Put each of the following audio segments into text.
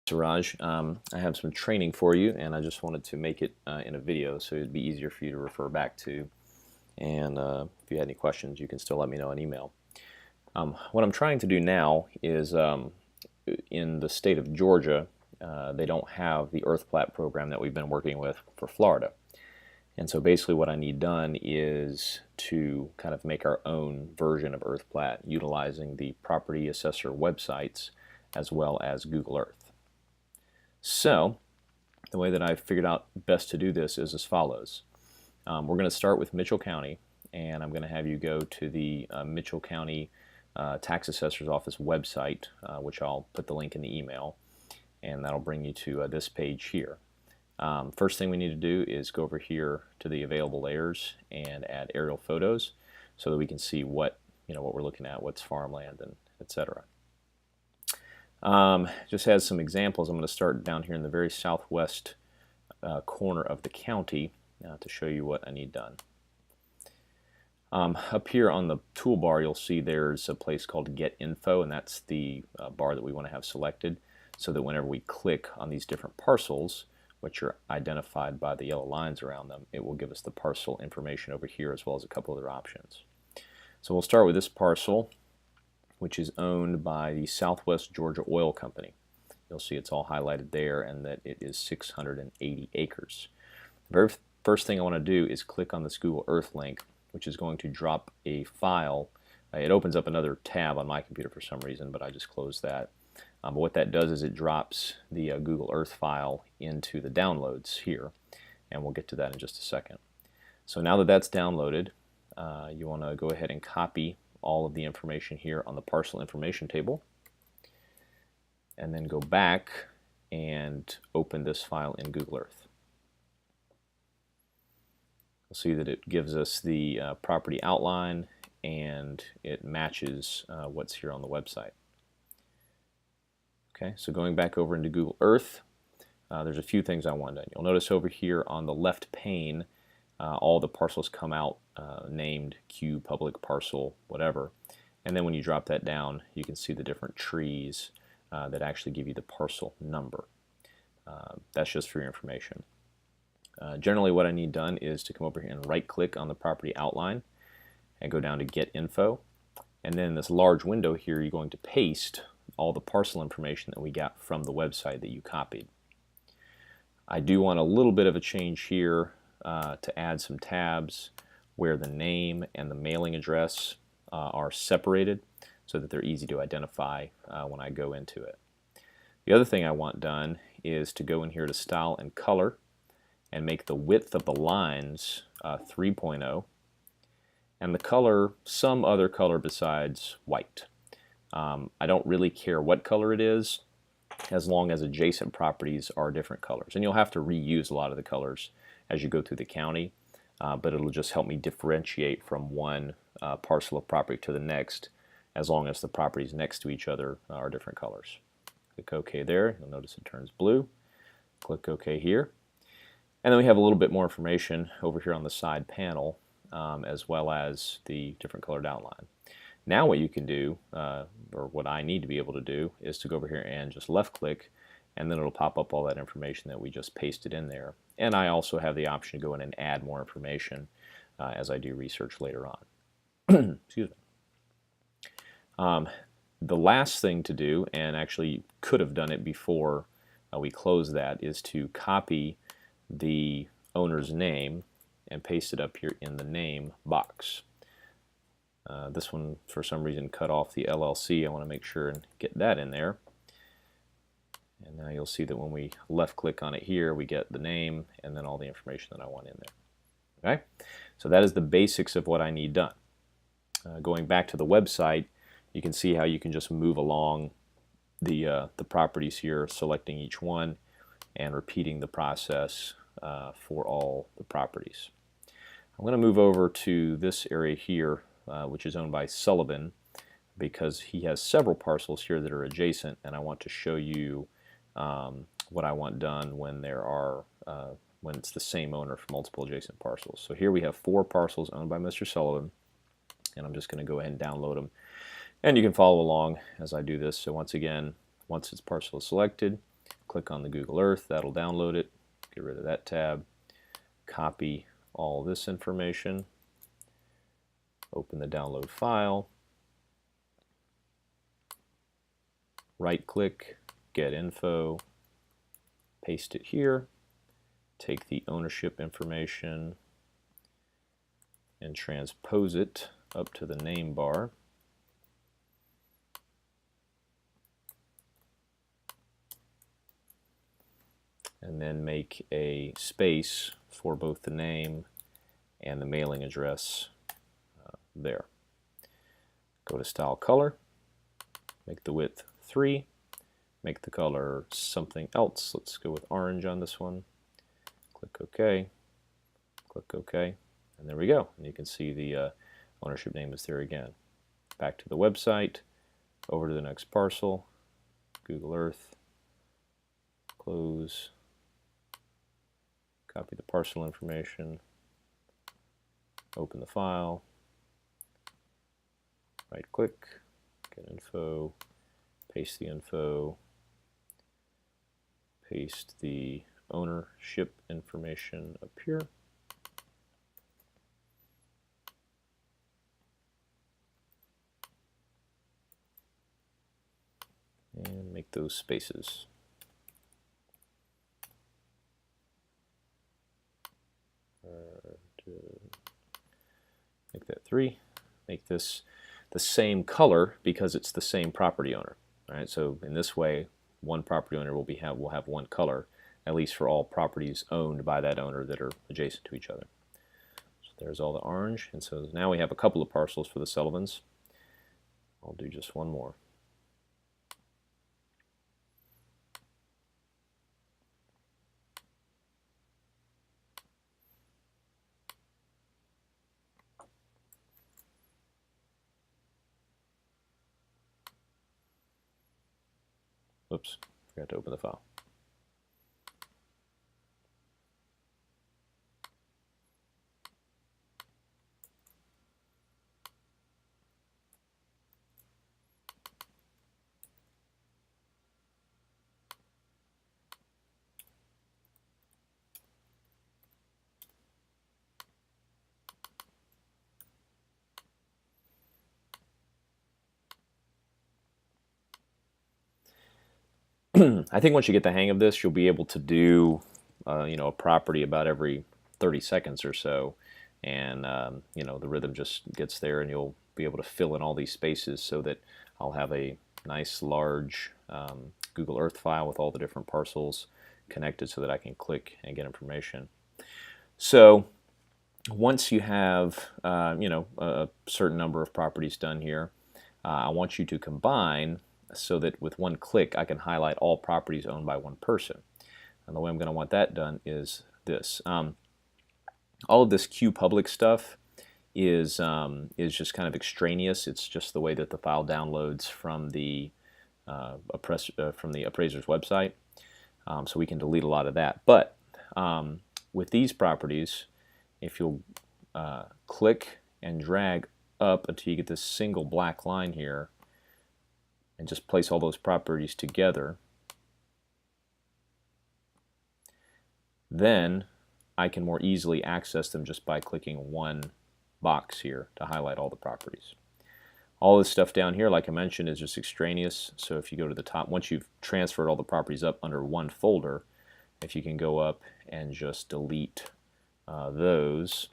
Suraj. I have some training for you, and I just wanted to make it in a video so it'd be easier for you to refer back to. And if you had any questions, you can still let me know on email. What I'm trying to do now is in the state of Georgia, they don't have the EarthPlat program that we've been working with for Florida. And so basically what I need done is to kind of make our own version of EarthPlat utilizing the property assessor websites as well as Google Earth. So the way that I've figured out best to do this is as follows. We're going to start with Mitchell County, and I'm going to have you go to the Mitchell County Tax Assessor's Office website, which I'll put the link in the email, and that'll bring you to this page here. First thing we need to do is go over here to the available layers and add aerial photos so that we can see what we're looking at, what's farmland, and etc. Just as some examples, I'm going to start down here in the very southwest corner of the county to show you what I need done. Up here on the toolbar, you'll see there's a place called Get Info, and that's the bar that we want to have selected so that whenever we click on these different parcels, which are identified by the yellow lines around them, it will give us the parcel information over here as well as a couple other options. So we'll start with this parcel, which is owned by the Southwest Georgia Oil Company. You'll see it's all highlighted there and that it is 680 acres. The very first thing I want to do is click on this Google Earth link, which is going to drop a file. It opens up another tab on my computer for some reason, but I just closed that. But what that does is it drops the Google Earth file into the downloads here, and we'll get to that in just a second. So now that that's downloaded, you want to go ahead and copy all of the information here on the parcel information table, and then go back and open this file in Google Earth. You'll see that it gives us the property outline and it matches what's here on the website. Okay, so going back over into Google Earth, there's a few things I want done. You'll notice over here on the left pane, all the parcels come out named Q, public, parcel, whatever. And then when you drop that down, you can see the different trees that actually give you the parcel number. That's just for your information. Generally what I need done is to come over here and right click on the property outline and go down to Get Info. And then in this large window here, you're going to paste all the parcel information that we got from the website that you copied. I do want a little bit of a change here to add some tabs where the name and the mailing address are separated so that they're easy to identify when I go into it. The other thing I want done is to go in here to Style and Color and make the width of the lines 3.0 and the color some other color besides white. I don't really care what color it is as long as adjacent properties are different colors. And you'll have to reuse a lot of the colors as you go through the county, but it'll just help me differentiate from one parcel of property to the next as long as the properties next to each other are different colors. Click OK there. You'll notice it turns blue. Click OK here. And then we have a little bit more information over here on the side panel as well as the different colored outline. Now what you can do, or what I need to be able to do, is to go over here and just left click, and then it'll pop up all that information that we just pasted in there. And I also have the option to go in and add more information as I do research later on. Excuse me. The last thing to do, and actually could have done it before we close that, is to copy the owner's name and paste it up here in the name box. This one for some reason cut off the LLC. I want to make sure and get that in there. And now you'll see that when we left click on it here, we get the name and then all the information that I want in there. Okay, so that is the basics of what I need done. Going back to the website, you can see how you can just move along the properties here, selecting each one and repeating the process for all the properties. I'm going to move over to this area here, which is owned by Sullivan, because he has several parcels here that are adjacent, and I want to show you what I want done when there are when it's the same owner for multiple adjacent parcels. So here we have 4 parcels owned by Mr. Sullivan, and I'm just going to go ahead and download them, and you can follow along as I do this. So once again, once its parcel is selected, click on the Google Earth, that'll download it. Get rid of that tab. Copy all this information. Open the download file. Right click, get info, paste it here. Take the ownership information and transpose it up to the name bar. And then make a space for both the name and the mailing address there. Go to Style Color, make the width 3, make the color something else. Let's go with orange on this one. Click OK, click OK, and there we go. And you can see the ownership name is there again. Back to the website, over to the next parcel, Google Earth, close, copy the parcel information, open the file, right click, get info, paste the info, paste the ownership information up here. And make those spaces. Make that 3. Make this the same color because it's the same property owner. All right, so in this way, one property owner will have one color, at least for all properties owned by that owner that are adjacent to each other. So there's all the orange, and so now we have a couple of parcels for the Sullivans. I'll do just one more. Oops, forgot to open the file. I think once you get the hang of this, you'll be able to do a property about every 30 seconds or so, and the rhythm just gets there, and you'll be able to fill in all these spaces so that I'll have a nice large Google Earth file with all the different parcels connected so that I can click and get information. So once you have a certain number of properties done here, I want you to combine so that with one click I can highlight all properties owned by one person. And the way I'm going to want that done is this. All of this QPublic stuff is just kind of extraneous. It's just the way that the file downloads from the appraiser's website. So we can delete a lot of that. But with these properties, if you'll click and drag up until you get this single black line here, and just place all those properties together, then I can more easily access them just by clicking one box here to highlight all the properties. All this stuff down here, like I mentioned, is just extraneous. So if you go to the top, once you've transferred all the properties up under one folder, if you can go up and just delete those,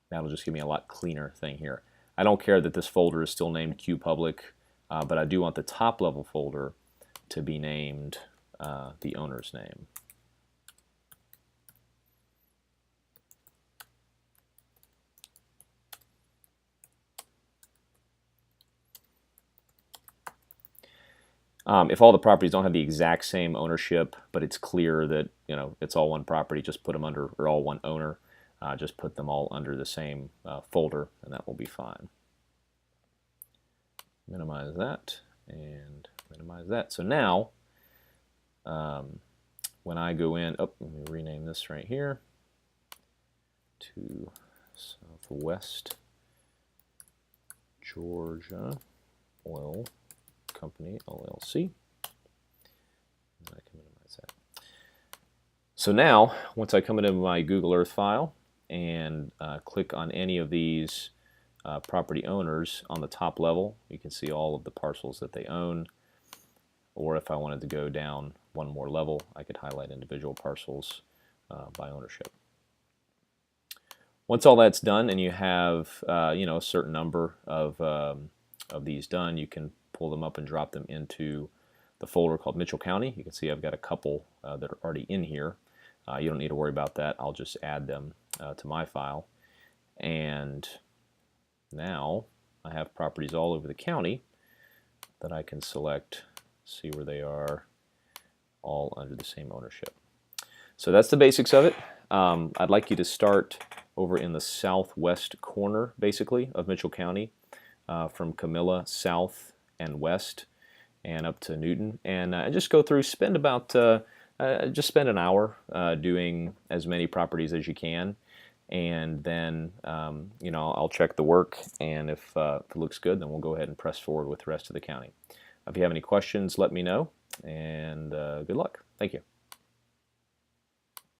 that'll just give me a lot cleaner thing here. I don't care that this folder is still named QPublic, but I do want the top level folder to be named the owner's name. If all the properties don't have the exact same ownership, but it's clear that it's all one property, just put them under, or all one owner. Just put them all under the same folder, and that will be fine. Minimize that and minimize that. So now, when I go in, let me rename this right here to Southwest Georgia Oil Company LLC. I can minimize that. So now, once I come into my Google Earth file and click on any of these property owners on the top level, you can see all of the parcels that they own. Or if I wanted to go down one more level, I could highlight individual parcels by ownership. Once all that's done and you have a certain number of these done, you can pull them up and drop them into the folder called Mitchell County. You can see I've got a couple that are already in here. You don't need to worry about that. I'll just add them to my file. And now I have properties all over the county that I can select, see where they are, all under the same ownership. So that's the basics of it. I'd like you to start over in the southwest corner, basically, of Mitchell County, from Camilla south and west and up to Newton, and just go through, spend about just spend an hour doing as many properties as you can, and then I'll check the work, and if it looks good, then we'll go ahead and press forward with the rest of the county. If you have any questions, let me know, and good luck. Thank you.